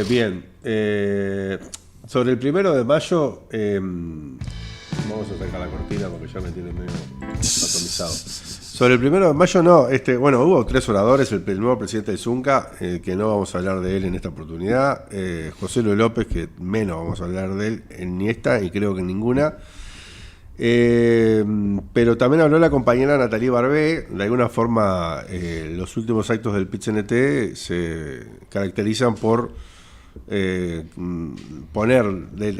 Bien, sobre el 1 de mayo, vamos a sacar la cortina porque ya me tiene medio atomizado. Sobre el 1 de mayo no, bueno, hubo 3 oradores, el nuevo presidente de Zunca, que no vamos a hablar de él en esta oportunidad, José Luis López, que menos vamos a hablar de él en ni esta y creo que en ninguna. Pero también habló la compañera Natalie Barbé. De alguna forma, los últimos actos del PIT-CNT se caracterizan por poner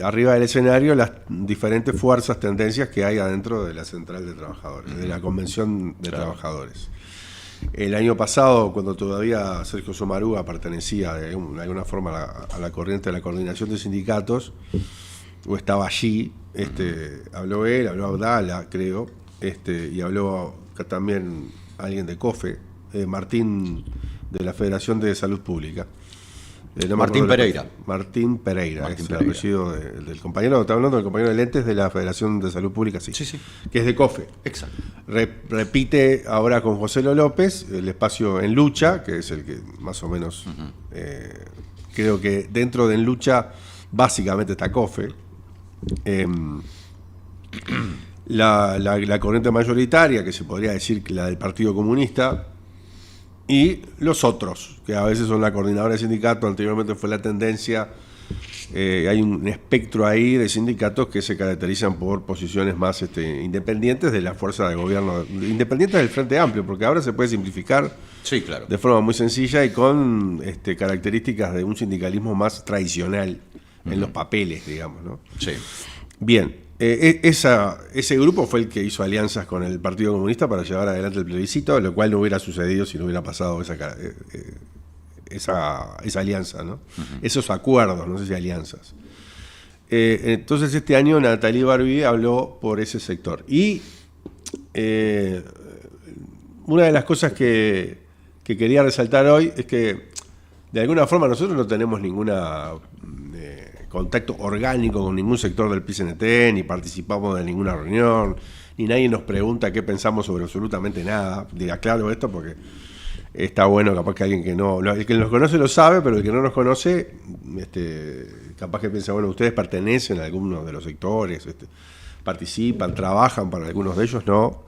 arriba del escenario las diferentes fuerzas, tendencias que hay adentro de la Central de Trabajadores, de la Convención de Trabajadores. El año pasado, cuando todavía Sergio Somarúa pertenecía de alguna forma a la corriente de la coordinación de sindicatos, o estaba allí, habló él, habló Abdala, creo, y habló también alguien de COFE, Martín, de la Federación de Salud Pública. Martín Pereira. Martín Pereira, es el apellido del compañero, está hablando del compañero de lentes de la Federación de Salud Pública, sí. Que es de COFE. Exacto. Repite ahora con José López el espacio En Lucha, que es el que más o menos, creo que dentro de En Lucha básicamente está COFE. La corriente mayoritaria, que se podría decir que la del Partido Comunista, y los otros, que a veces son la coordinadora de sindicatos, anteriormente fue la tendencia. Hay un espectro ahí de sindicatos que se caracterizan por posiciones más independientes de la fuerza de gobierno, independientes del Frente Amplio, porque ahora se puede simplificar, sí, claro, de forma muy sencilla y con características de un sindicalismo más tradicional en los papeles, digamos, ¿no? Sí. Bien, ese grupo fue el que hizo alianzas con el Partido Comunista para llevar adelante el plebiscito, lo cual no hubiera sucedido si no hubiera pasado esa alianza, ¿no? Esos acuerdos, no sé si alianzas. Entonces este año Natalie Barbie habló por ese sector. Y una de las cosas que quería resaltar hoy es que de alguna forma nosotros no tenemos ninguna contacto orgánico con ningún sector del PIT-CNT, ni participamos de ninguna reunión, ni nadie nos pregunta qué pensamos sobre absolutamente nada. Aclaro esto porque está bueno, capaz que alguien que el que nos conoce lo sabe, pero el que no nos conoce, capaz que piensa, bueno, ustedes pertenecen a algunos de los sectores, participan, trabajan para algunos de ellos, no.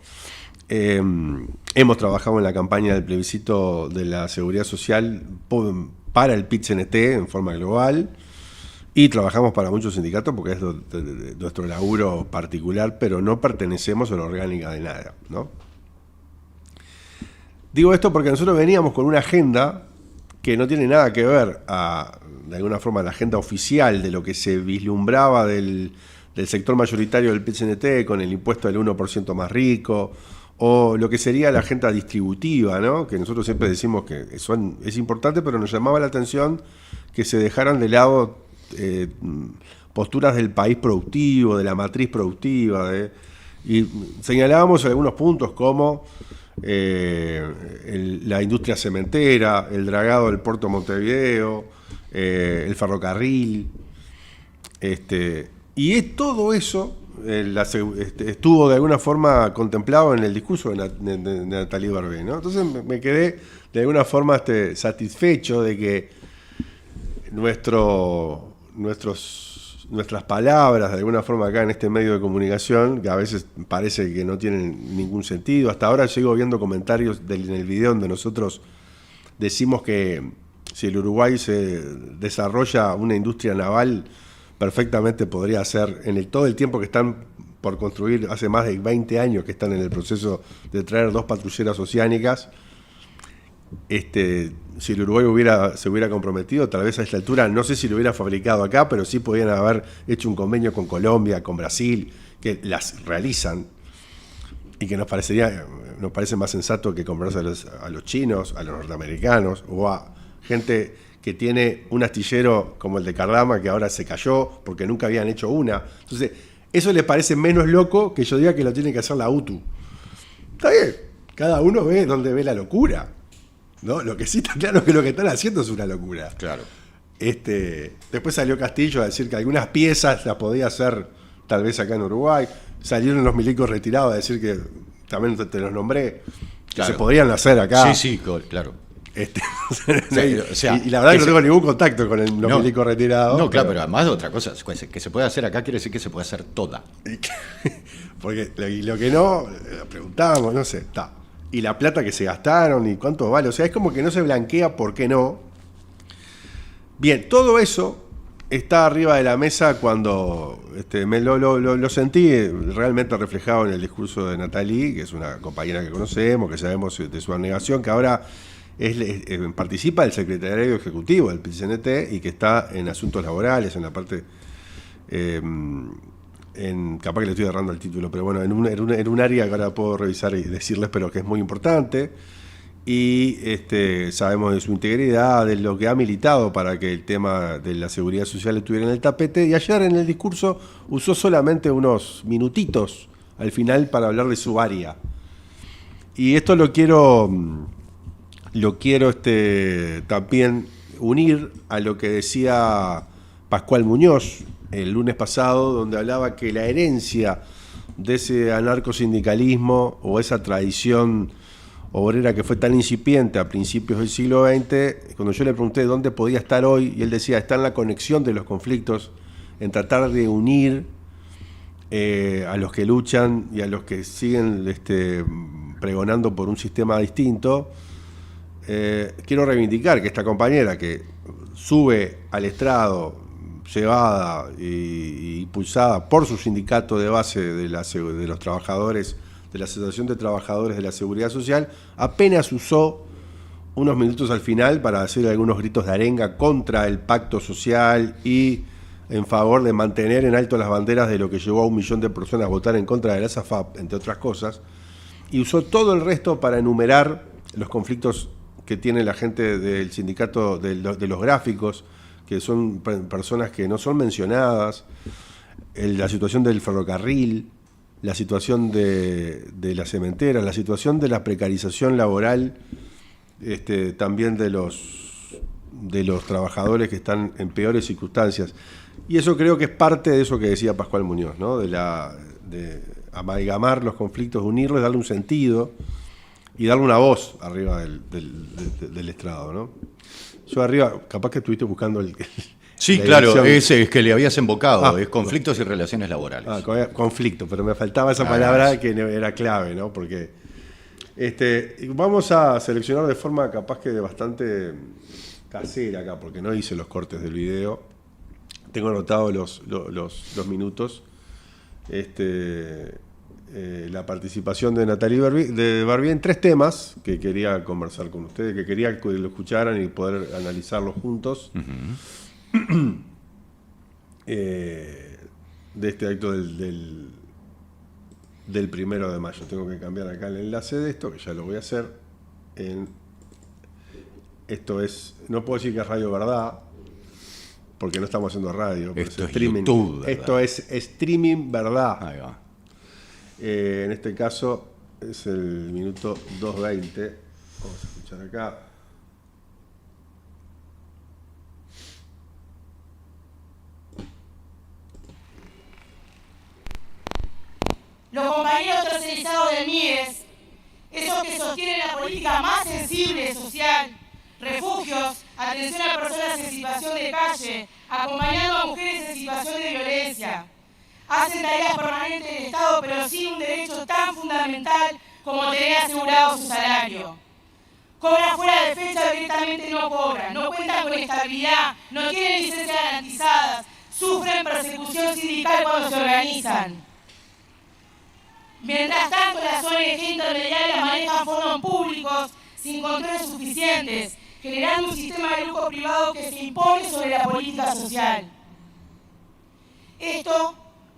Hemos trabajado en la campaña del plebiscito de la seguridad social para el PIT-CNT en forma global, y trabajamos para muchos sindicatos porque es nuestro laburo particular, pero no pertenecemos a la orgánica de nada, ¿no? Digo esto porque nosotros veníamos con una agenda que no tiene nada que ver de alguna forma, la agenda oficial de lo que se vislumbraba del sector mayoritario del PIT-CNT con el impuesto del 1% más rico, o lo que sería la agenda distributiva, ¿no? Que nosotros siempre decimos que es importante, pero nos llamaba la atención que se dejaran de lado posturas del país productivo, de la matriz productiva, y señalábamos algunos puntos como la industria cementera, el dragado del puerto de Montevideo, el ferrocarril, y todo eso estuvo de alguna forma contemplado en el discurso de Natalie Barbé, ¿no? Entonces me quedé de alguna forma satisfecho de que nuestras palabras, de alguna forma acá en este medio de comunicación, que a veces parece que no tienen ningún sentido. Hasta ahora sigo viendo comentarios en el video donde nosotros decimos que si el Uruguay se desarrolla una industria naval, perfectamente podría ser, todo el tiempo que están por construir, hace más de 20 años que están en el proceso de traer 2 patrulleras oceánicas. Si el Uruguay se hubiera comprometido, tal vez a esta altura, no sé si lo hubiera fabricado acá, pero sí podían haber hecho un convenio con Colombia, con Brasil, que las realizan, y que nos parece más sensato que comprarse a los chinos, a los norteamericanos, o a gente que tiene un astillero como el de Cardama, que ahora se cayó porque nunca habían hecho una. Entonces, eso les parece menos loco que yo diga que lo tiene que hacer la UTU. Está bien, cada uno ve donde ve la locura, ¿no? Lo que sí está claro es que lo que están haciendo es una locura. Claro. Después salió Castillo a decir que algunas piezas las podía hacer tal vez acá en Uruguay. Salieron los milicos retirados a decir que, también te los nombré, que se podrían hacer acá. Sí, claro. Sí, o sea, y la verdad que no tengo ningún contacto con los milicos retirados. No, claro, pero además otra cosa, que se puede hacer acá quiere decir que se puede hacer toda. Porque lo que no, preguntábamos, no sé, está. Y la plata que se gastaron y cuánto vale. O sea, es como que no se blanquea por qué no. Bien, todo eso está arriba de la mesa cuando lo sentí realmente reflejado en el discurso de Natalie, que es una compañera que conocemos, que sabemos de su abnegación, que ahora participa del secretariado ejecutivo del PIT-CNT y que está en asuntos laborales, en la parte, capaz que le estoy agarrando el título, pero bueno, en un área que ahora puedo revisar y decirles, pero que es muy importante. Y sabemos de su integridad, de lo que ha militado para que el tema de la seguridad social estuviera en el tapete. Y ayer en el discurso usó solamente unos minutitos al final para hablar de su área. Y esto lo quiero también unir a lo que decía Pascual Muñoz el lunes pasado, donde hablaba que la herencia de ese anarcosindicalismo o esa tradición obrera que fue tan incipiente a principios del siglo XX, cuando yo le pregunté dónde podía estar hoy, y él decía, está en la conexión de los conflictos, en tratar de unir a los que luchan y a los que siguen pregonando por un sistema distinto. Quiero reivindicar que esta compañera que sube al estrado, llevada y impulsada por su sindicato de base de los trabajadores, de la Asociación de Trabajadores de la Seguridad Social, apenas usó unos minutos al final para hacer algunos gritos de arenga contra el pacto social y en favor de mantener en alto las banderas de lo que llevó a 1 millón de personas a votar en contra de la SAFAP, entre otras cosas, y usó todo el resto para enumerar los conflictos que tiene la gente del sindicato de los gráficos, que son personas que no son mencionadas, la situación del ferrocarril, la situación de las cementeras, la situación de la precarización laboral, también de los trabajadores que están en peores circunstancias. Y eso creo que es parte de eso que decía Pascual Muñoz, ¿no? De amalgamar los conflictos, unirlos, darle un sentido y darle una voz arriba del estrado, ¿no? Yo arriba, capaz que estuviste buscando Sí, claro, ese es que le habías invocado, es conflictos y relaciones laborales. Conflicto, pero me faltaba esa palabra que era clave, ¿no? Porque vamos a seleccionar de forma capaz que bastante casera acá, porque no hice los cortes del video. Tengo anotados los minutos. La participación de Natalie Barbier en 3 temas que quería conversar con ustedes, que quería que lo escucharan y poder analizarlos juntos. Uh-huh. De este acto del 1 de mayo. Tengo que cambiar acá el enlace de esto, que ya lo voy a hacer. Esto es, no puedo decir que es Radio Verdad, porque no estamos haciendo radio. Esto es streaming. YouTube, ¿verdad? Esto es streaming verdad. Ahí va. En este caso es el minuto 2:20. Vamos a escuchar acá. Los compañeros tercerizados del MIDES, esos que sostienen la política más sensible social, refugios, atención a personas en situación de calle, acompañando a mujeres en situación de violencia. Hacen tareas permanentes del Estado, pero sin un derecho tan fundamental como tener asegurado su salario. Cobran fuera de fecha, directamente no cobran, no cuentan con estabilidad, no tienen licencias garantizadas, sufren persecución sindical cuando se organizan. Mientras tanto, las ONG intermediarias manejan fondos públicos sin controles suficientes, generando un sistema de lucro privado que se impone sobre la política social. Esto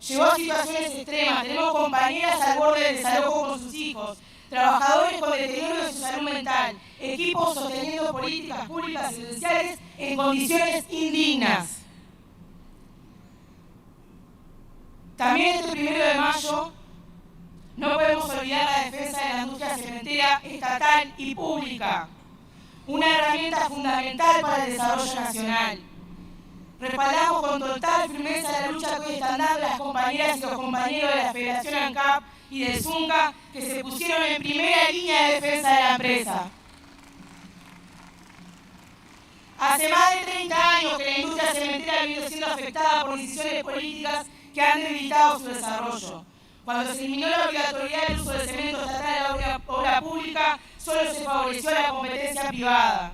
llevó a situaciones extremas. Tenemos compañeras al borde del desalojo con sus hijos, trabajadores con deterioro de su salud mental, equipos sosteniendo políticas públicas esenciales en condiciones indignas. También este 1 de mayo no podemos olvidar la defensa de la industria cementera estatal y pública, una herramienta fundamental para el desarrollo nacional. Respaldamos con total firmeza la lucha que hoy están dando las compañeras y los compañeros de la Federación ANCAP y del ZUNCA, que se pusieron en primera línea de defensa de la empresa. Hace más de 30 años que la industria cementera viene siendo afectada por decisiones políticas que han debilitado su desarrollo. Cuando se eliminó la obligatoriedad del uso de cemento estatal en la obra pública, solo se favoreció la competencia privada.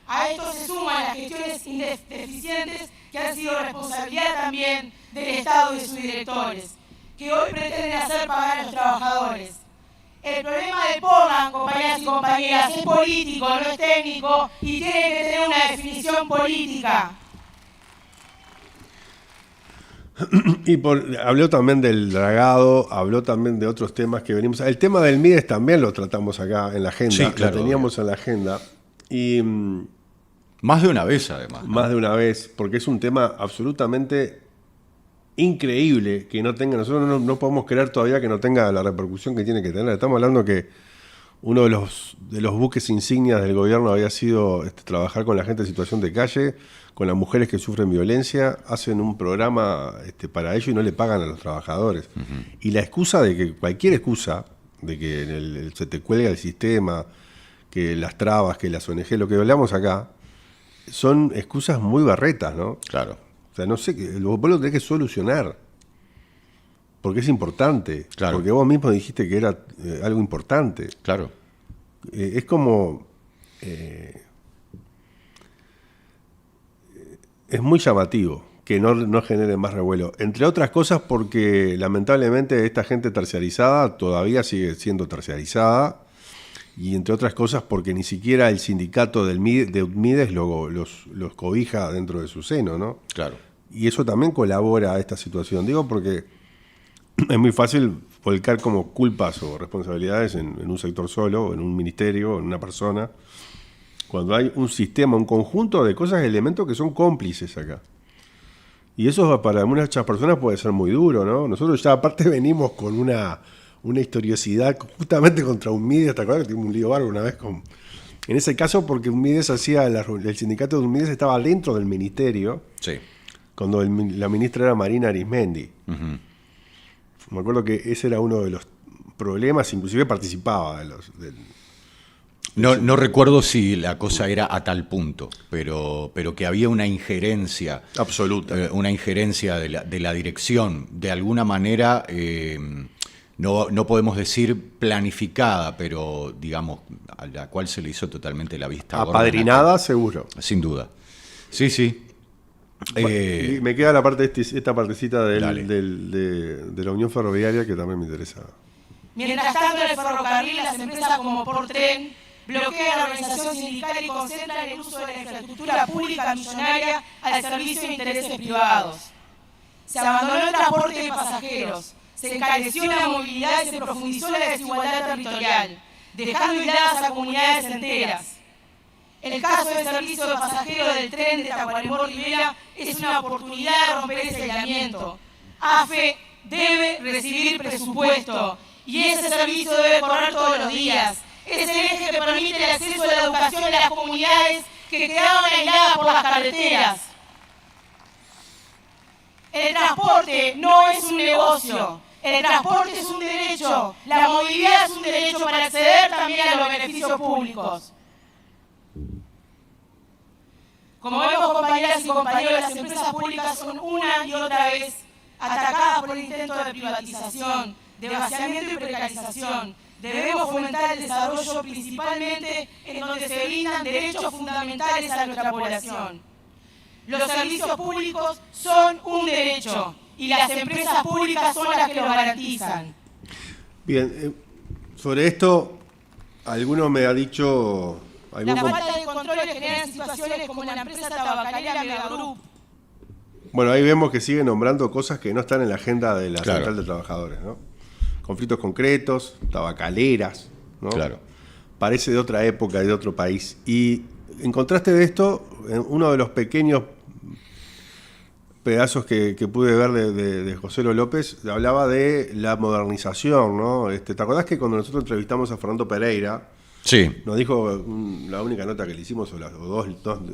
A esto se suman las gestiones deficientes que han sido responsabilidad también del Estado y de sus directores, que hoy pretenden hacer pagar a los trabajadores. El problema de Portland, compañeras y compañeras, es político, no es técnico y tiene que tener una definición política. Y habló también del dragado, habló también de otros temas que venimos. El tema del Mides también lo tratamos acá en la agenda, sí, claro, lo teníamos en la agenda. Y más de una vez, además, ¿no? Más de una vez, porque es un tema absolutamente increíble que no tenga. Nosotros no podemos creer todavía que no tenga la repercusión que tiene que tener. Estamos hablando que uno de los buques insignias del gobierno había sido trabajar con la gente en situación de calle, con las mujeres que sufren violencia, hacen un programa para ello y no le pagan a los trabajadores. Uh-huh. Y la excusa de que, cualquier excusa, de que se te cuelga el sistema, que las trabas, que las ONG, lo que hablamos acá, son excusas muy barretas, ¿no? Claro. O sea, no sé, vos lo tenés que solucionar, porque es importante, claro. Porque vos mismo dijiste que era algo importante. Claro. Es como... es muy llamativo que no genere más revuelo. Entre otras cosas porque lamentablemente esta gente terciarizada todavía sigue siendo terciarizada, y entre otras cosas porque ni siquiera el sindicato de Mides los cobija dentro de su seno, ¿no? Claro. Y eso también colabora a esta situación. Digo porque es muy fácil volcar como culpas o responsabilidades en un sector solo, en un ministerio, en una persona, cuando hay un sistema, un conjunto de cosas, elementos que son cómplices acá. Y eso para muchas personas puede ser muy duro, ¿no? Nosotros ya aparte venimos con una historiosidad justamente contra Mides. ¿Te acuerdas que tuvimos un lío bárbaro una vez en ese caso? Porque Mides el sindicato de Mides estaba dentro del ministerio, sí, cuando la ministra era Marina Arismendi. Uh-huh. Me acuerdo que ese era uno de los problemas, inclusive participaba No recuerdo si la cosa era a tal punto, pero que había una injerencia absoluta, una injerencia de la dirección, de alguna manera, no podemos decir planificada, pero digamos, a la cual se le hizo totalmente la vista gorda. Apadrinada, seguro. Sin duda. Sí, sí. Y me queda esta partecita de la Unión Ferroviaria que también me interesa. Mientras tanto, en el ferrocarril, las empresas como Portren bloquean la organización sindical y concentran el uso de la infraestructura pública millonaria al servicio de intereses privados. Se abandonó el transporte de pasajeros, se encareció la movilidad y se profundizó la desigualdad territorial, dejando aisladas a comunidades enteras. El caso del servicio de pasajeros del tren de Tacuarembó-Rivera es una oportunidad de romper ese aislamiento. AFE debe recibir presupuesto y ese servicio debe correr todos los días. Es el eje que permite el acceso a la educación en las comunidades que quedaban aisladas por las carreteras. El transporte no es un negocio. El transporte es un derecho. La movilidad es un derecho para acceder también a los beneficios públicos. Como vemos, compañeras y compañeros, las empresas públicas son una y otra vez atacadas por el intento de privatización, de vaciamiento y precarización. Debemos fomentar el desarrollo principalmente en donde se brindan derechos fundamentales a nuestra población. Los servicios públicos son un derecho y las empresas públicas son las que los garantizan. Bien, sobre esto, alguno me ha dicho... La falta de controles genera situaciones como la empresa tabacalera Megagroup. Bueno, ahí vemos que sigue nombrando cosas que no están en la agenda de la claro. Central de Trabajadores, ¿no? Conflictos concretos, tabacaleras, ¿no? Claro. Parece de otra época, de otro país. Y en contraste de esto, uno de los pequeños pedazos que pude ver de José López hablaba de la modernización, ¿no? ¿Te acordás que cuando nosotros entrevistamos a Fernando Pereira, sí, nos dijo la única nota que le hicimos,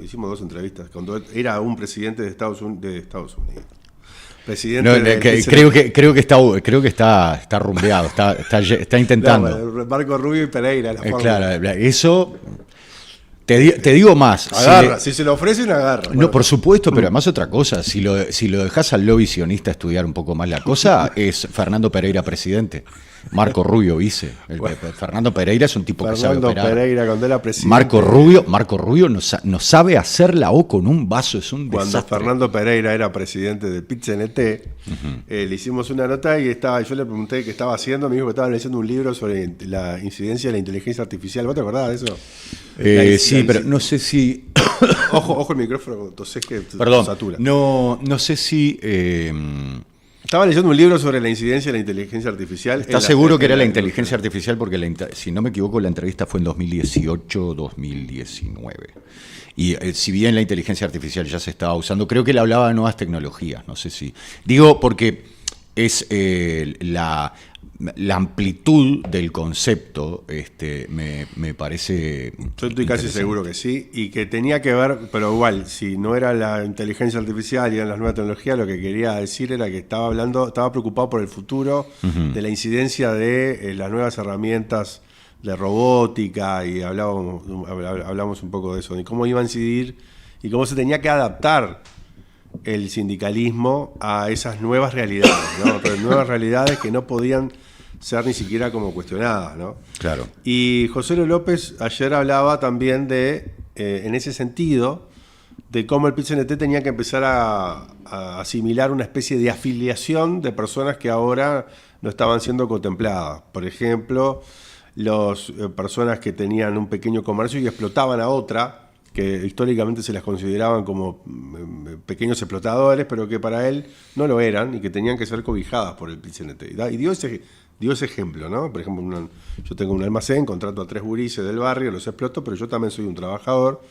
hicimos dos entrevistas, cuando era un presidente de Estados Unidos? Presidente creo que está rumbeado, está intentando. Marco Rubio y Pereira. Claro, eso Te digo más. Agarra, si se lo ofrecen, agarra. No, por supuesto, pero además otra cosa, si lo dejas al lobby sionista estudiar un poco más la cosa, es Fernando Pereira presidente, Marco Rubio vice. Fernando Pereira es un tipo que sabe operar. Fernando Pereira, cuando era presidente. Marco Rubio no sabe hacer la O con un vaso, es un cuando desastre. Fernando Pereira era presidente del PIT-CNT, le hicimos una nota y yo le pregunté qué estaba haciendo, me dijo que estaba leyendo un libro sobre la incidencia de la inteligencia artificial. ¿Vos te acordás de eso? Sí, pero no sé si... Ojo el micrófono cuando tosés que Perdón, satura. no sé si... Estaba leyendo un libro sobre la incidencia de la inteligencia artificial. ¿Estás seguro que era la inteligencia artificial? Porque si no me equivoco, la entrevista fue en 2018-2019. Y si bien la inteligencia artificial ya se estaba usando, creo que él hablaba de nuevas tecnologías. No sé si... Digo porque es la amplitud del concepto me parece... Yo estoy casi seguro que sí, y que tenía que ver, pero igual, si no era la inteligencia artificial y eran las nuevas tecnologías, lo que quería decir era que estaba preocupado por el futuro de la incidencia de las nuevas herramientas de robótica, y hablamos un poco de eso, de cómo iba a incidir y cómo se tenía que adaptar el sindicalismo a esas nuevas realidades, ¿no? Pero nuevas realidades que no podían ser ni siquiera como cuestionadas, ¿no? Claro. Y José Luis López ayer hablaba también en ese sentido, de cómo el PIT-CNT tenía que empezar a asimilar una especie de afiliación de personas que ahora no estaban siendo contempladas. Por ejemplo, las personas que tenían un pequeño comercio y explotaban a otra, que históricamente se las consideraban como pequeños explotadores, pero que para él no lo eran y que tenían que ser cobijadas por el PIT-CNT. Y dio ese ejemplo, ¿no? Por ejemplo, yo tengo un almacén, contrato a 3 gurises del barrio, los exploto, pero yo también soy un trabajador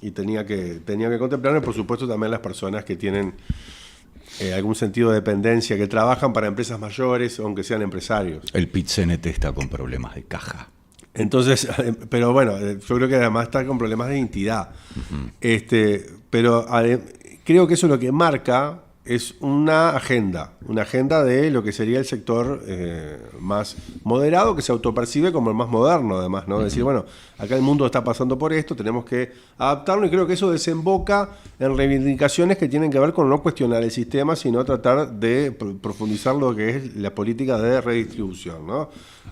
y tenía que contemplarme, por supuesto, también las personas que tienen algún sentido de dependencia, que trabajan para empresas mayores, aunque sean empresarios. El PIT-CNT está con problemas de caja. Entonces, pero bueno, yo creo que además está con problemas de identidad. Pero creo que eso lo que marca es una agenda de lo que sería el sector más moderado, que se autopercibe como el más moderno, además, ¿no? Decir, bueno, acá el mundo está pasando por esto, tenemos que adaptarnos, y creo que eso desemboca en reivindicaciones que tienen que ver con no cuestionar el sistema, sino tratar de profundizar lo que es la política de redistribución, ¿no?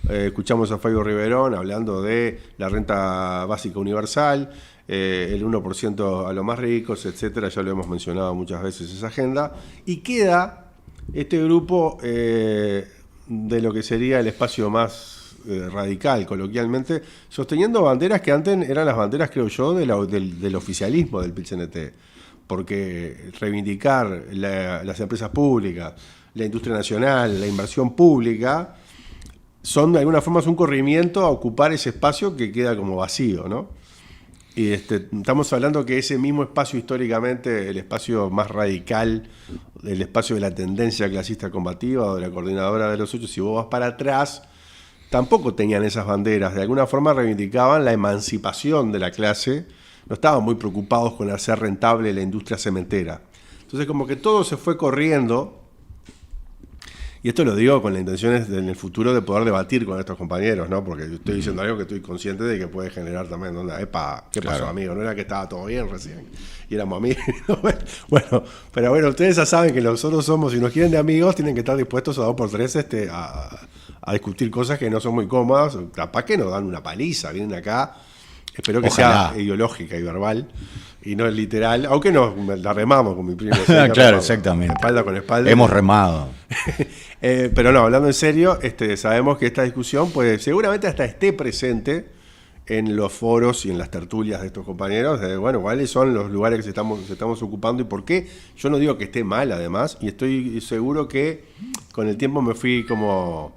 Escuchamos a Fabio Riverón hablando de la renta básica universal, el 1% a los más ricos, etcétera. Ya lo hemos mencionado muchas veces esa agenda, y queda este grupo de lo que sería el espacio más radical, coloquialmente, sosteniendo banderas que antes eran las banderas, creo yo, del oficialismo del PIT-CNT, porque reivindicar las empresas públicas, la industria nacional, la inversión pública, son de alguna forma un corrimiento a ocupar ese espacio que queda como vacío, ¿no? Y estamos hablando que ese mismo espacio, históricamente, el espacio más radical, el espacio de la tendencia clasista combativa o de la coordinadora de los 8, si vos vas para atrás, tampoco tenían esas banderas. De alguna forma reivindicaban la emancipación de la clase, no estaban muy preocupados con hacer rentable la industria cementera. Entonces, como que todo se fue corriendo. Y esto lo digo con la intención en el futuro de poder debatir con estos compañeros, ¿no? Porque yo estoy diciendo algo que estoy consciente de que puede generar también, ¿no? Epa, ¿qué pasó, amigo? No era que estaba todo bien recién y éramos amigos. Bueno, pero bueno, ustedes ya saben que nosotros somos, si nos quieren de amigos, tienen que estar dispuestos a 2x3 a discutir cosas que no son muy cómodas. Capaz que nos dan una paliza, vienen acá. Espero que Ojalá sea ideológica y verbal y no literal, aunque la remamos con mi primo. Claro, remamos, exactamente. Espalda con espalda. Hemos remado. Pero no, hablando en serio, sabemos que esta discusión seguramente hasta esté presente en los foros y en las tertulias de estos compañeros, bueno, cuáles son los lugares que estamos ocupando y por qué. Yo no digo que esté mal, además, y estoy seguro que con el tiempo me fui como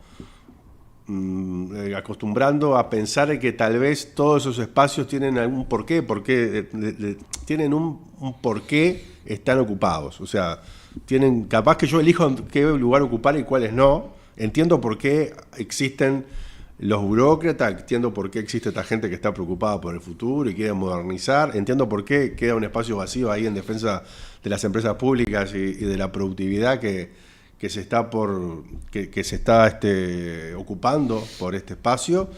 acostumbrando a pensar que tal vez todos esos espacios tienen algún porqué, tienen un porqué están ocupados. O sea, capaz que yo elijo qué lugar ocupar y cuáles no. Entiendo por qué existen los burócratas, entiendo por qué existe esta gente que está preocupada por el futuro y quiere modernizar, entiendo por qué queda un espacio vacío ahí en defensa de las empresas públicas y de la productividad que se está ocupando por este espacio.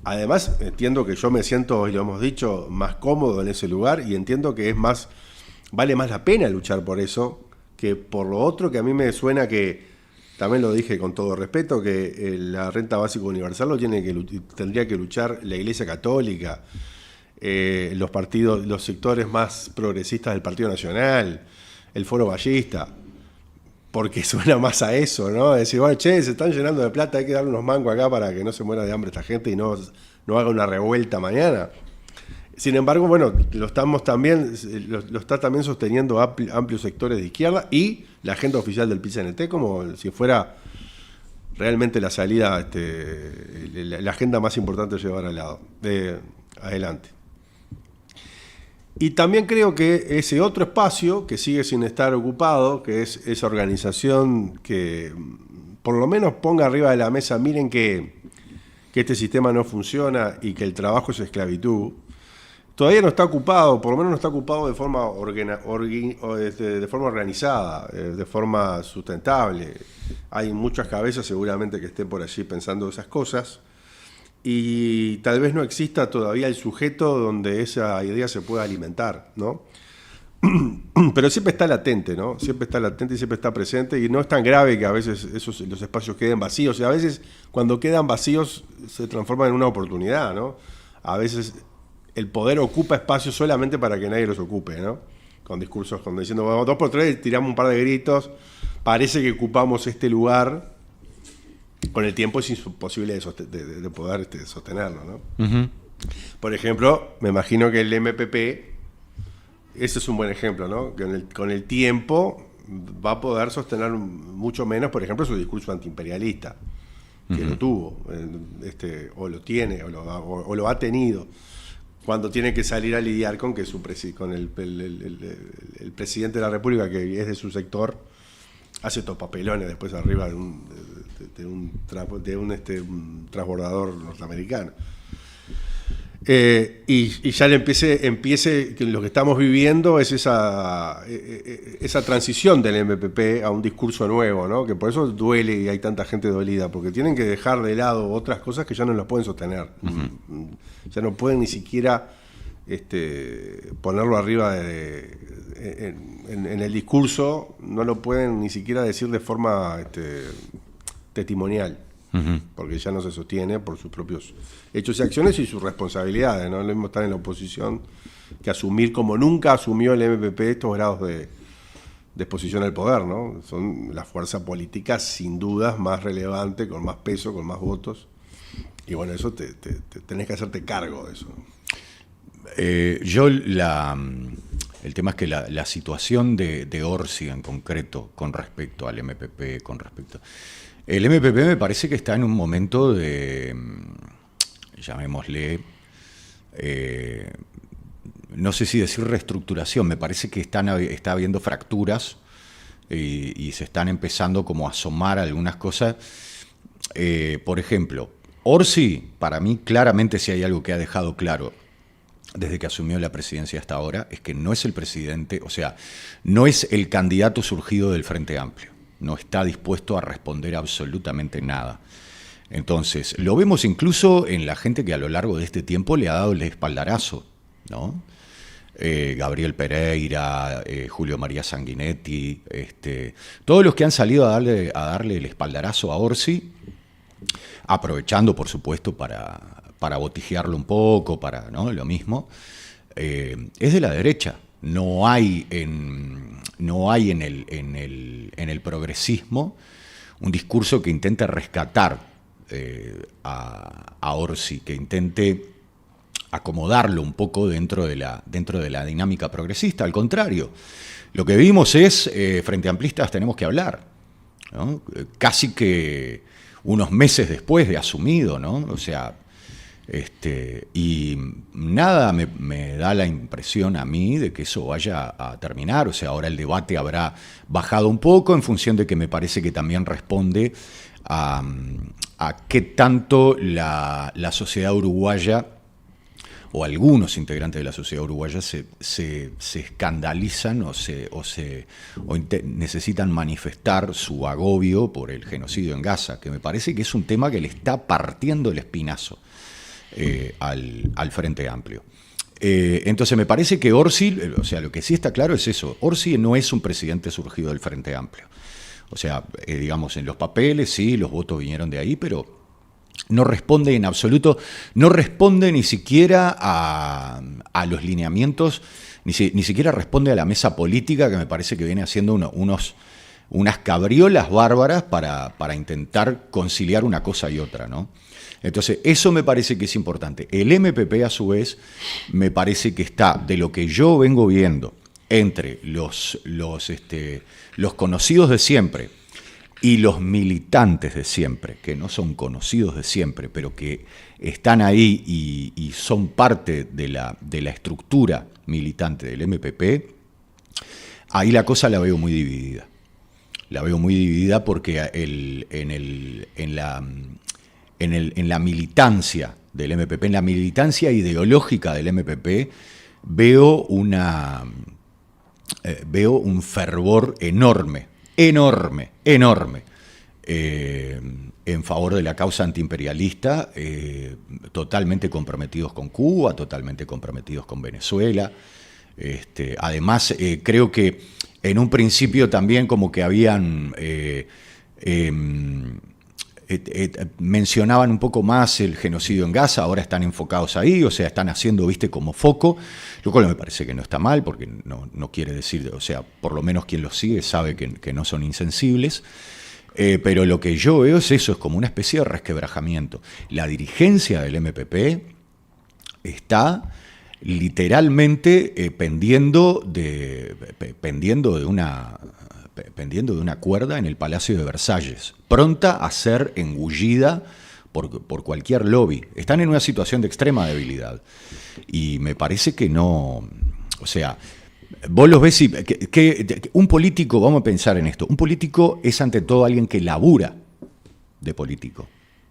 Además, entiendo que yo me siento, y lo hemos dicho, más cómodo en ese lugar, y entiendo que vale más la pena luchar por eso que por lo otro, que a mí me suena que, también lo dije con todo respeto, que la renta básica universal tendría que luchar la Iglesia Católica, los partidos, los sectores más progresistas del Partido Nacional, el Foro Ballista, porque suena más a eso, ¿no? Decir, bueno, che, se están llenando de plata, hay que darle unos mangos acá para que no se muera de hambre esta gente y no haga una revuelta mañana. Sin embargo, bueno, lo está también sosteniendo amplios sectores de izquierda y la agenda oficial del PCNT como si fuera realmente la salida, la agenda más importante de llevar adelante. Y también creo que ese otro espacio que sigue sin estar ocupado, que es esa organización que por lo menos ponga arriba de la mesa, miren que este sistema no funciona y que el trabajo es esclavitud, todavía no está ocupado, por lo menos no está ocupado de forma organizada, de forma sustentable. Hay muchas cabezas seguramente que estén por allí pensando esas cosas y tal vez no exista todavía el sujeto donde esa idea se pueda alimentar, ¿no? Pero siempre está latente, ¿no? Siempre está latente y siempre está presente y no es tan grave que a veces los espacios queden vacíos y a veces cuando quedan vacíos se transforman en una oportunidad, ¿no? A veces el poder ocupa espacios solamente para que nadie los ocupe, ¿no? Con discursos, diciendo, bueno, 2 por 3, tiramos un par de gritos, parece que ocupamos este lugar, con el tiempo es imposible de poder sostenerlo, ¿no? Uh-huh. Por ejemplo, me imagino que el MPP, ese es un buen ejemplo, ¿no? Que con el tiempo va a poder sostener mucho menos, por ejemplo, su discurso antiimperialista, que lo tuvo, o lo tiene, o lo ha tenido, cuando tiene que salir a lidiar con que con el presidente de la República, que es de su sector, hace estos papelones después arriba de un transbordador norteamericano. Y ya empiece lo que estamos viviendo es esa transición del MPP a un discurso nuevo, ¿no? Que por eso duele y hay tanta gente dolida, porque tienen que dejar de lado otras cosas que ya no las pueden sostener. Uh-huh. Ya no pueden ni siquiera ponerlo arriba en el discurso, no lo pueden ni siquiera decir de forma testimonial. Uh-huh. Porque ya no se sostiene por sus propios hechos y acciones y sus responsabilidades, ¿no? Es lo mismo estar en la oposición que asumir, como nunca asumió el MPP, estos grados de exposición al poder, ¿no? Son la fuerza política sin dudas más relevante, con más peso, con más votos. Y bueno, eso tenés que hacerte cargo de eso. El tema es que la situación de Orsi en concreto con respecto al MPP, el MPP me parece que está en un momento de, llamémosle, no sé si decir reestructuración, me parece que está habiendo fracturas y se están empezando como a asomar algunas cosas. Por ejemplo, Orsi, para mí claramente si hay algo que ha dejado claro desde que asumió la presidencia hasta ahora, es que no es el presidente, o sea, no es el candidato surgido del Frente Amplio. No está dispuesto a responder absolutamente nada. Entonces, lo vemos incluso en la gente que a lo largo de este tiempo le ha dado el espaldarazo, ¿no? Gabriel Pereira, Julio María Sanguinetti, todos los que han salido a darle el espaldarazo a Orsi, aprovechando, por supuesto, para botijearlo un poco, ¿no? Lo mismo, es de la derecha. No hay en el progresismo un discurso que intente rescatar a Orsi, que intente acomodarlo un poco dentro de la dinámica progresista. Al contrario, lo que vimos es, frente amplistas tenemos que hablar, ¿no? Casi que unos meses después de asumido, ¿no? O sea, y nada me da la impresión a mí de que eso vaya a terminar. O sea, ahora el debate habrá bajado un poco en función de que me parece que también responde a qué tanto la sociedad uruguaya o algunos integrantes de la sociedad uruguaya se escandalizan o necesitan manifestar su agobio por el genocidio en Gaza, que me parece que es un tema que le está partiendo el espinazo. al Frente Amplio. Entonces me parece que Orsi, o sea, lo que sí está claro es eso, Orsi no es un presidente surgido del Frente Amplio. O sea, digamos, en los papeles sí, los votos vinieron de ahí, pero no responde en absoluto, no responde ni siquiera a los lineamientos, ni siquiera responde a la mesa política, que me parece que viene haciendo unas cabriolas bárbaras para intentar conciliar una cosa y otra, ¿no? Entonces, eso me parece que es importante. El MPP, a su vez, me parece que está, de lo que yo vengo viendo, entre los conocidos de siempre y los militantes de siempre, que no son conocidos de siempre, pero que están ahí y son parte de la estructura militante del MPP, ahí la cosa la veo muy dividida. La veo muy dividida porque en la militancia del MPP, en la militancia ideológica del MPP, veo un fervor enorme en favor de la causa antiimperialista, totalmente comprometidos con Cuba, totalmente comprometidos con Venezuela. Además, creo que en un principio también como que habían... mencionaban un poco más el genocidio en Gaza, ahora están enfocados ahí, o sea, están haciendo, como foco, lo cual me parece que no está mal, porque no quiere decir, o sea, por lo menos quien los sigue sabe que no son insensibles, pero lo que yo veo es eso, es como una especie de resquebrajamiento. La dirigencia del MPP está literalmente pendiendo de una cuerda en el Palacio de Versalles, pronta a ser engullida por cualquier lobby. Están en una situación de extrema debilidad. Y me parece que no... O sea, vos los ves y... un político, vamos a pensar en esto, un político es ante todo alguien que labura de político.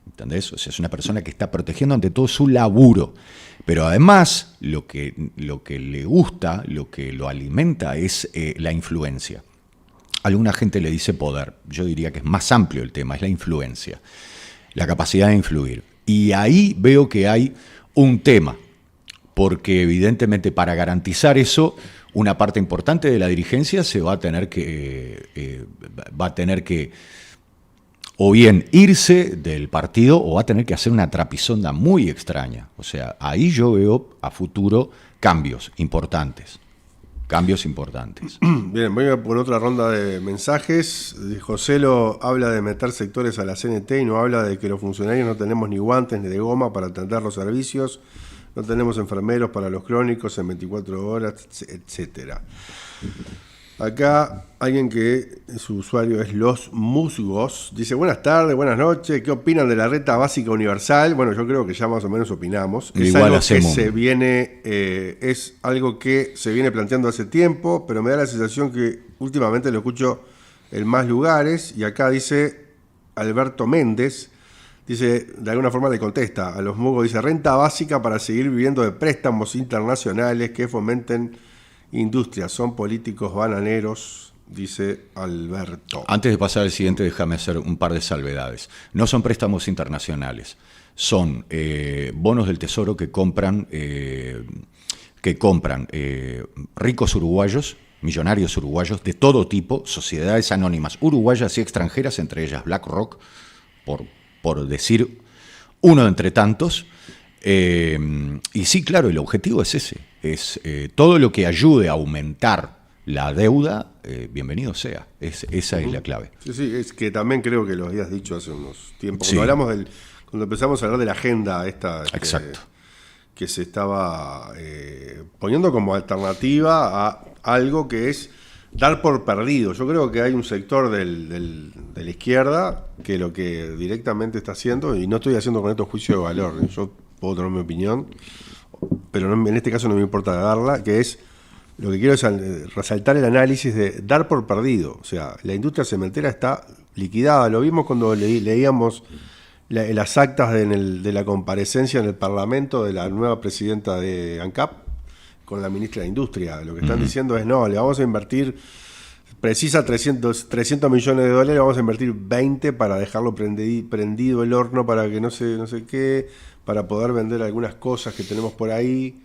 ¿Entendés? O sea, es una persona que está protegiendo ante todo su laburo. Pero además, lo que le gusta, lo que lo alimenta es la influencia. Alguna gente le dice poder, yo diría que es más amplio el tema, es la influencia, la capacidad de influir. Y ahí veo que hay un tema, porque evidentemente para garantizar eso, una parte importante de la dirigencia se va a tener que o bien irse del partido o va a tener que hacer una trapisonda muy extraña. O sea, ahí yo veo a futuro cambios importantes. Bien, voy a por otra ronda de mensajes. Joselo habla de meter sectores a la CNT y no habla de que los funcionarios no tenemos ni guantes ni de goma para atender los servicios, no tenemos enfermeros para los crónicos en 24 horas, etcétera. Acá alguien que su usuario es Los Musgos, dice: buenas tardes, buenas noches, ¿qué opinan de la renta básica universal? Bueno, yo creo que ya más o menos opinamos. Es igual algo hacemos. Es algo que se viene planteando hace tiempo, pero me da la sensación que últimamente lo escucho en más lugares. Y acá dice Alberto Méndez, dice, de alguna forma le contesta a Los Musgos, dice: renta básica para seguir viviendo de préstamos internacionales que fomenten industrias, son políticos bananeros, dice Alberto. Antes de pasar al siguiente, déjame hacer un par de salvedades. No son préstamos internacionales, son bonos del Tesoro que compran ricos uruguayos, millonarios uruguayos de todo tipo, sociedades anónimas uruguayas y extranjeras, entre ellas BlackRock, por decir uno de entre tantos. Y sí, claro, el objetivo es ese, es todo lo que ayude a aumentar la deuda, bienvenido sea, esa es la clave. Sí, es que también creo que lo habías dicho hace unos tiempos, Sí. cuando empezamos a hablar de la agenda esta Exacto. que se estaba poniendo como alternativa a algo que es dar por perdido. Yo creo que hay un sector de la izquierda que lo que directamente está haciendo, y no estoy haciendo con esto juicio de valor, yo puedo tener mi opinión, pero en este caso no me importa darla, que es, lo que quiero es resaltar el análisis de dar por perdido. O sea, la industria cementera está liquidada. Lo vimos cuando leíamos las actas de la comparecencia en el Parlamento de la nueva presidenta de ANCAP con la ministra de Industria. Lo que están diciendo es: no, le vamos a invertir, precisa 300 millones de dólares, vamos a invertir 20 para dejarlo prendido el horno para que no sé qué, para poder vender algunas cosas que tenemos por ahí,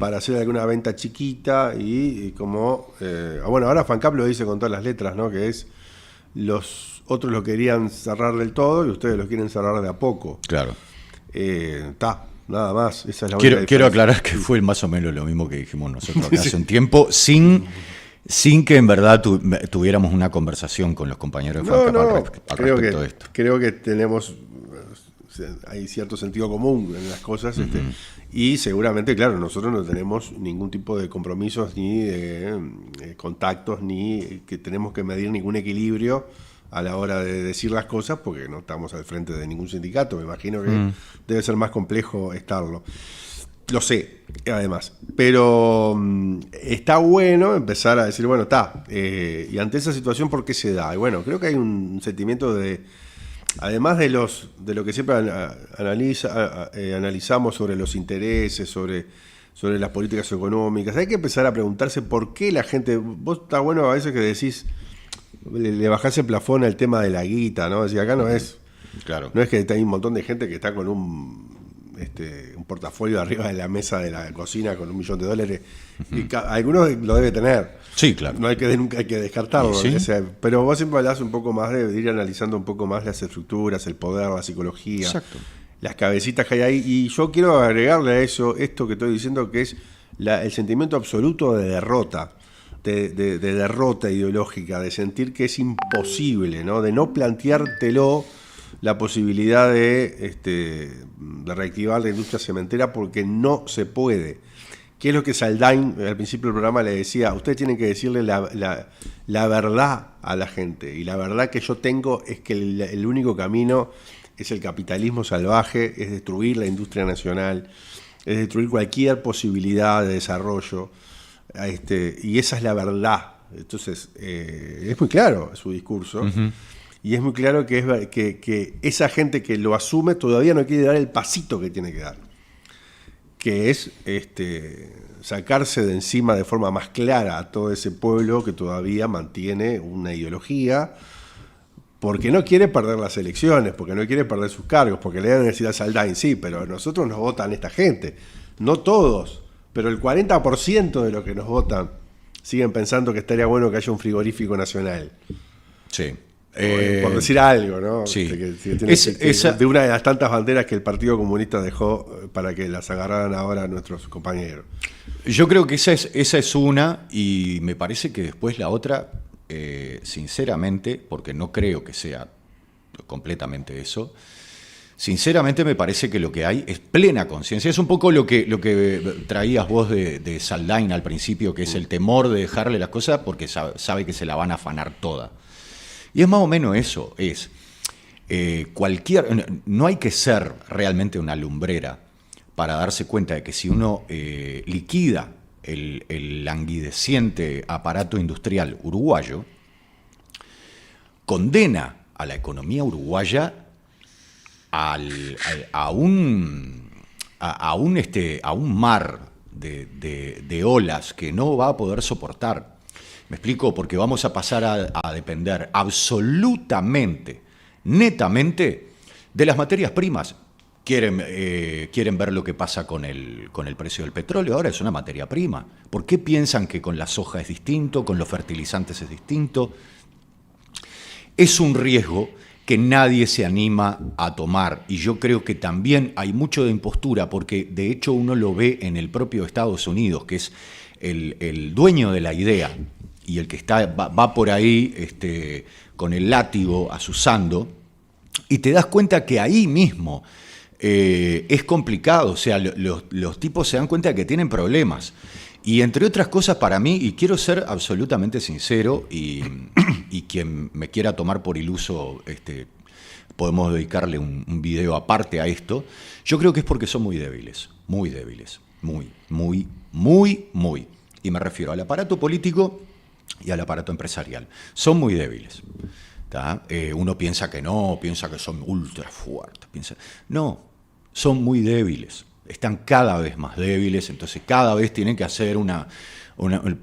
para hacer alguna venta chiquita y como... bueno, ahora FANCAP lo dice con todas las letras, ¿no? Que es, los otros lo querían cerrar del todo y ustedes lo quieren cerrar de a poco. Claro. Nada más. Esa es la Quiero aclarar que fue más o menos lo mismo que dijimos nosotros acá hace un tiempo, sin que en verdad tuviéramos una conversación con los compañeros de FANCAP al respecto de esto. Creo que hay cierto sentido común en las cosas, y seguramente, claro, nosotros no tenemos ningún tipo de compromisos ni de contactos, ni que tenemos que medir ningún equilibrio a la hora de decir las cosas, porque no estamos al frente de ningún sindicato. Me imagino que debe ser más complejo estarlo. Lo sé, además. Pero está bueno empezar a decir, bueno, y ante esa situación, ¿por qué se da? Y bueno, creo que hay un sentimiento de... Además de lo que siempre analizamos sobre los intereses, sobre las políticas económicas, hay que empezar a preguntarse por qué la gente... Vos está bueno a veces que decís, le bajás el plafón al tema de la guita, ¿no? Decir, acá no es... Claro. No es que hay un montón de gente que está con un portafolio arriba de la mesa de la cocina con $1 millón. Y algunos lo debe tener. Sí, claro. Nunca hay que descartarlo. ¿Sí? Pero vos siempre hablás un poco más de ir analizando un poco más las estructuras, el poder, la psicología, exacto, las cabecitas que hay ahí. Y yo quiero agregarle a eso esto que estoy diciendo, que es el sentimiento absoluto de derrota, de derrota ideológica, de sentir que es imposible, ¿no? De no planteártelo la posibilidad de reactivar la industria cementera, porque no se puede. ¿Qué es lo que Saldain al principio del programa le decía? Ustedes tienen que decirle la verdad a la gente, y la verdad que yo tengo es que el único camino es el capitalismo salvaje, es destruir la industria nacional, es destruir cualquier posibilidad de desarrollo, y esa es la verdad. Entonces, es muy claro su discurso. Y es muy claro que esa gente que lo asume todavía no quiere dar el pasito que tiene que dar, que es sacarse de encima de forma más clara a todo ese pueblo que todavía mantiene una ideología, porque no quiere perder las elecciones, porque no quiere perder sus cargos, porque le dan a decir a Saldain, sí, pero a nosotros nos votan esta gente, no todos, pero el 40% de los que nos votan siguen pensando que estaría bueno que haya un frigorífico nacional. Sí. Por decir algo, ¿no? Sí. De una de las tantas banderas que el Partido Comunista dejó para que las agarraran ahora nuestros compañeros. Yo creo que esa es una, y me parece que después la otra, sinceramente, porque no creo que sea completamente eso, sinceramente me parece que lo que hay es plena conciencia. Es un poco lo que traías vos de Saldain al principio, que es el temor de dejarle las cosas porque sabe que se la van a afanar toda. Y es más o menos eso, no hay que ser realmente una lumbrera para darse cuenta de que si uno liquida el languideciente aparato industrial uruguayo, condena a la economía uruguaya a un mar de olas que no va a poder soportar. Me explico, porque vamos a pasar a depender absolutamente, netamente, de las materias primas. Quieren ver lo que pasa con el precio del petróleo. Ahora es una materia prima. ¿Por qué piensan que con la soja es distinto, con los fertilizantes es distinto? Es un riesgo que nadie se anima a tomar, y yo creo que también hay mucho de impostura, porque de hecho uno lo ve en el propio Estados Unidos, que es el dueño de la idea y el que va por ahí con el látigo azuzando, y te das cuenta que ahí mismo es complicado. O sea, los tipos se dan cuenta de que tienen problemas. Y entre otras cosas, para mí, y quiero ser absolutamente sincero, y quien me quiera tomar por iluso, podemos dedicarle un video aparte a esto, yo creo que es porque son muy débiles, muy débiles, muy. Y me refiero al aparato político y al aparato empresarial. Son muy débiles. Uno piensa que no, piensa que son ultra fuertes. No, son muy débiles. Están cada vez más débiles, entonces cada vez tienen que hacer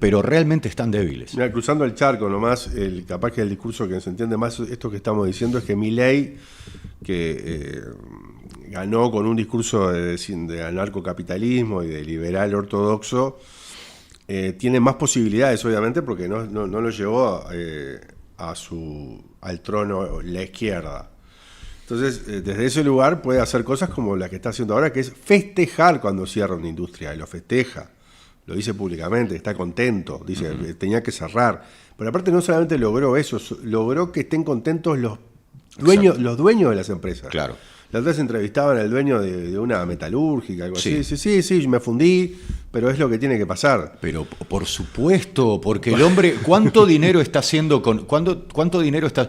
pero realmente están débiles. Mira, cruzando el charco nomás, capaz que el discurso que se entiende más esto que estamos diciendo es que Milei, que ganó con un discurso de anarcocapitalismo y de liberal ortodoxo, tiene más posibilidades, obviamente, porque no lo llevó al trono la izquierda. Entonces, desde ese lugar puede hacer cosas como la que está haciendo ahora, que es festejar cuando cierra una industria, y lo festeja. Lo dice públicamente, está contento, dice, tenía que cerrar. Pero aparte no solamente logró eso, logró que estén contentos los dueños de las empresas. Claro. La otra vez entrevistaban al dueño de una metalúrgica, algo así. Sí, me fundí, pero es lo que tiene que pasar. Pero por supuesto, porque el hombre, ¿cuánto dinero está haciendo con cuánto dinero está?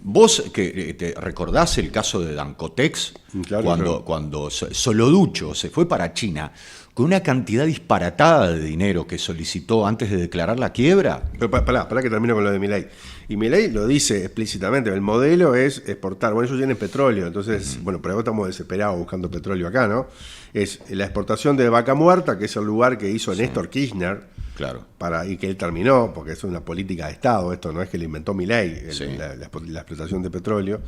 Vos que te recordás el caso de Dancotex, claro. Cuando Soloducho se fue para China con una cantidad disparatada de dinero que solicitó antes de declarar la quiebra. Pero pará que termino con lo de Milei. Y Milei lo dice explícitamente, el modelo es exportar. Bueno, ellos tienen petróleo, entonces, bueno, por ahí estamos desesperados buscando petróleo acá, ¿no? Es la exportación de Vaca Muerta, que es el lugar que hizo Néstor Kirchner, claro, y que él terminó, porque es una política de Estado, esto no es que lo inventó Milei, la explotación de petróleo.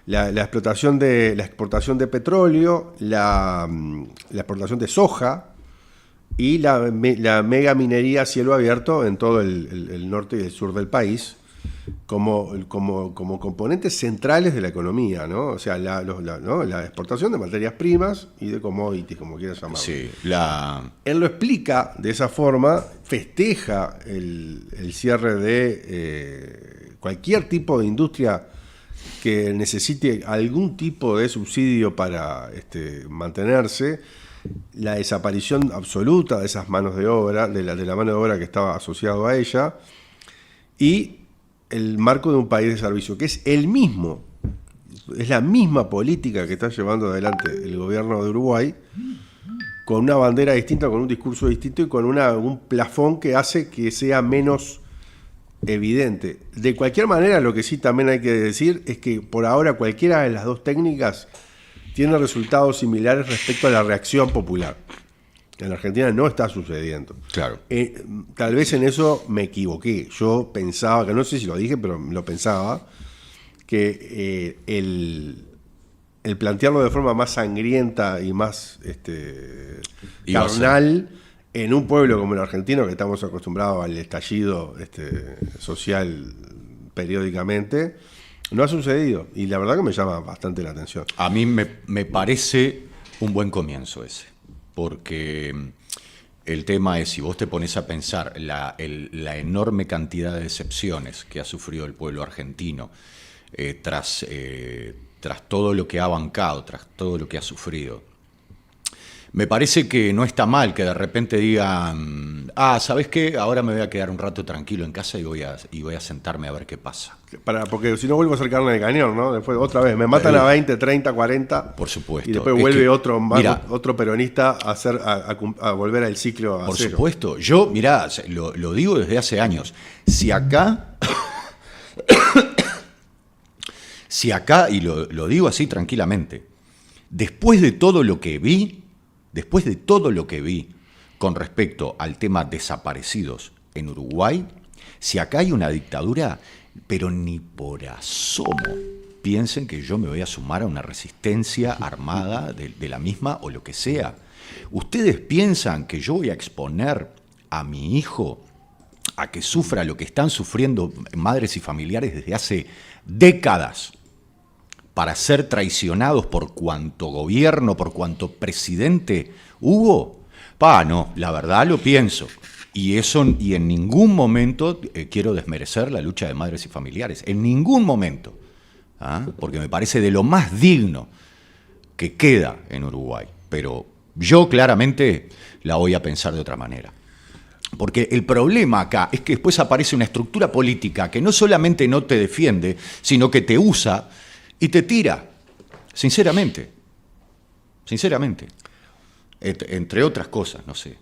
La exportación de petróleo, la exportación de soja y la mega minería a cielo abierto en todo el norte y el sur del país como componentes centrales de la economía, ¿no? O sea, la exportación de materias primas y de commodities, como quieras llamarlo. Sí, Él lo explica de esa forma, festeja el cierre de cualquier tipo de industria que necesite algún tipo de subsidio para mantenerse, la desaparición absoluta de esas manos de obra, de la mano de obra que estaba asociado a ella, y el marco de un país de servicio, que es la misma política que está llevando adelante el gobierno de Uruguay, con una bandera distinta, con un discurso distinto y con un plafón que hace que sea menos evidente. De cualquier manera, lo que sí también hay que decir es que por ahora cualquiera de las dos técnicas tiene resultados similares respecto a la reacción popular. En la Argentina no está sucediendo. Claro. Tal vez en eso me equivoqué. Yo pensaba, que no sé si lo dije, pero lo pensaba, que el plantearlo de forma más sangrienta y más carnal en un pueblo como el argentino, que estamos acostumbrados al estallido social periódicamente, no ha sucedido. Y la verdad que me llama bastante la atención. A mí me parece un buen comienzo ese, porque el tema es, si vos te pones a pensar la enorme cantidad de decepciones que ha sufrido el pueblo argentino tras todo lo que ha bancado, tras todo lo que ha sufrido, me parece que no está mal que de repente digan, ¿sabes qué? Ahora me voy a quedar un rato tranquilo en casa y voy a sentarme a ver qué pasa. Porque si no vuelvo a ser carne de cañón, ¿no? Después otra vez, me matan a 20, 30, 40. Por supuesto. Y después vuelve otro peronista a volver al ciclo a por cero. Por supuesto. Yo, mirá, lo digo desde hace años. Si acá, y lo digo así tranquilamente, después de todo lo que vi con respecto al tema desaparecidos en Uruguay, si acá hay una dictadura, pero ni por asomo piensen que yo me voy a sumar a una resistencia armada de la misma o lo que sea. ¿Ustedes piensan que yo voy a exponer a mi hijo a que sufra lo que están sufriendo madres y familiares desde hace décadas para ser traicionados por cuanto gobierno, por cuanto presidente hubo? No, la verdad lo pienso. Y en ningún momento quiero desmerecer la lucha de madres y familiares. En ningún momento. Porque me parece de lo más digno que queda en Uruguay. Pero yo claramente la voy a pensar de otra manera. Porque el problema acá es que después aparece una estructura política que no solamente no te defiende, sino que te usa y te tira, sinceramente. Entre otras cosas, no sé.